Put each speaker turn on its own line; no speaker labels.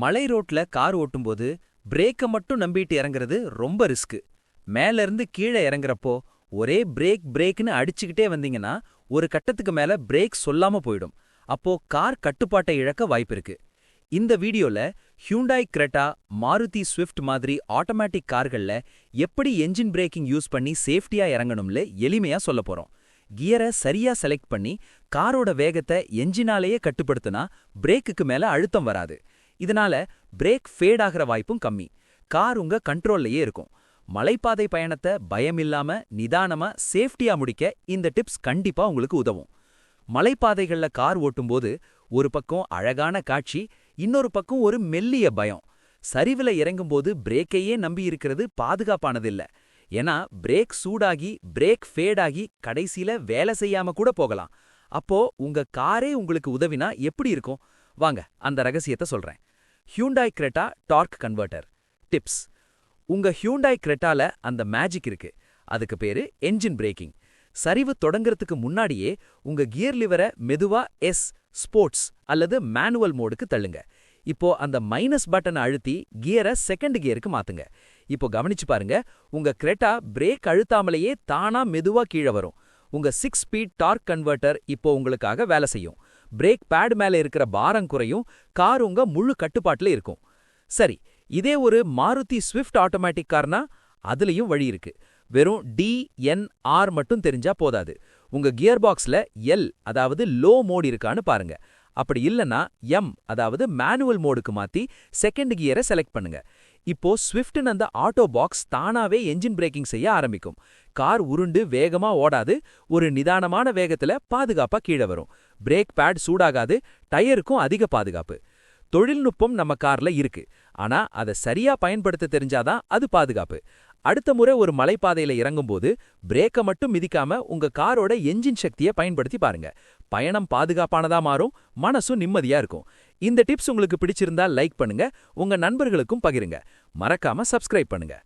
மலை ரோட்ல கார் ஓட்டும்போது பிரேக்க மட்டும் நம்பிட்டு இறங்குறது ரொம்ப ரிஸ்க். மேல இருந்து கீழே இறங்குறப்போ ஒரே பிரேக் பிரேக்னு அடிச்சுக்கிட்டே வந்தீங்கன்னா ஒரு கட்டத்துக்கு மேல பிரேக் சொல்லாம போயிடும். அப்போ கார் கட்டுப்பாட்டை இழக்க வாய்ப்பிருக்கு. இந்த வீடியோல ஹியூண்டாய் கிரெட்டா, மாருதி ஸ்விஃப்ட் மாதிரி ஆட்டோமேட்டிக் கார்கள்ல எப்படி என்ஜின் பிரேக்கிங் யூஸ் பண்ணி சேஃப்டியா இறங்கணும்னு எளிமையா சொல்லப் போறோம். கியரை சரியா செலக்ட் பண்ணி காரோட வேகத்தை என்ஜினாலேயே கட்டுப்படுத்தினா பிரேக்குக்கு மேல அழுத்தம் வராது. இதனால பிரேக் ஃபேட் ஆகிற வாய்ப்பும் கம்மி. கார் உங்க கண்ட்ரோல்லையே இருக்கும். மலைப்பாதை பயணத்தை பயமில்லாம நிதானமா சேஃப்டியா முடிக்க இந்த டிப்ஸ் கண்டிப்பா உங்களுக்கு உதவும். மலைப்பாதைகள்ல கார் ஓட்டும்போது ஒரு பக்கம் அழகான காட்சி, இன்னொரு பக்கம் ஒரு மெல்லிய பயம். சரிவுல இறங்கும்போது பிரேக்கையே நம்பி இருக்கிறது பாதுகாப்பானதில்ல. ஏன்னா பிரேக் சூடாகி பிரேக் ஃபேட் ஆகி கடைசியில வேலை செய்யாம கூட போகலாம். அப்போ உங்க காரே உங்களுக்கு உதவினா எப்படி இருக்கும்? வாங்க அந்த ரகசியத்தை சொல்றேன். Hyundai Creta torque converter tips. உங்க ஹியூண்டாய் கிரெட்டால அந்த மேஜிக் இருக்கு. அதுக்கு பேரு என்ஜின் பிரேக்கிங். சரிவு தொடங்கறதுக்கு முன்னாடியே உங்க கியர் லிவரை மெதுவா ஸ்போர்ட்ஸ் அல்லது மேனுவல் மோடுக்கு தள்ளுங்க. இப்போ அந்த மைனஸ் பட்டன் அழுத்தி கியரை செகண்ட் கியருக்கு மாத்துங்க. இப்போ கவனிச்சு பாருங்க, உங்க கிரெட்டா பிரேக் அழுத்தாமலேயே தானா மெதுவா கீழே வரும். உங்க 6 ஸ்பீட் டார்க் கன்வெர்ட்டர் இப்போ உங்களுக்காக வேலை செய்யும். பிரேக் பேட் மேல இருக்கிற பாரம் குறையும், கார் உங்க முழு கட்டுப்பாட்டுல இருக்கும். சரி, இதே ஒரு மாருதி ஸ்விஃப்ட் ஆட்டோமேட்டிக் கார்னா அதுலயும் வழி இருக்கு. வெறும் DNR மட்டும் தெரிஞ்சா போதாது. உங்க கியர் பாக்ஸ்ல அதாவது லோ மோட் இருக்கான்னு பாருங்க. அப்படி இல்லனா அதாவது மேனுவல் மோடுக்கு மாத்தி செகண்ட் கியரை செலக்ட் பண்ணுங்க. இப்போ ஸ்விஃப்ட்னு அந்த ஆட்டோ பாக்ஸ் தானாவே என்ஜின் பிரேக்கிங் செய்ய ஆரம்பிக்கும். கார் உருண்டு வேகமா ஓடாது, ஒரு நிதானமான வேகத்துல பாதுகாப்பா கீழே வரும். பிரேக் பேட் சூடாகாது, டயருக்கும் அதிக பாதுகாப்பு. தொழில்நுட்பம் நம்ம கார்ல இருக்கு, ஆனா அதை சரியா பயன்படுத்த தெரிஞ்சாதான் அது பாதுகாப்பு. அடுத்த முறை ஒரு மலைப்பாதையில இறங்கும்போது பிரேக்க மட்டும் மிதிக்காம உங்க காரோட என்ஜின் சக்தியை பயன்படுத்தி பாருங்க. பயணம் பாதுகாப்பானதா மாறும், மனசும் நிம்மதியா இருக்கும். இந்த டிப்ஸ் உங்களுக்கு பிடிச்சிருந்தா லைக் பண்ணுங்க, உங்க நண்பர்களுக்கும் பகிருங்க. மறக்காம சப்ஸ்கிரைப் பண்ணுங்க.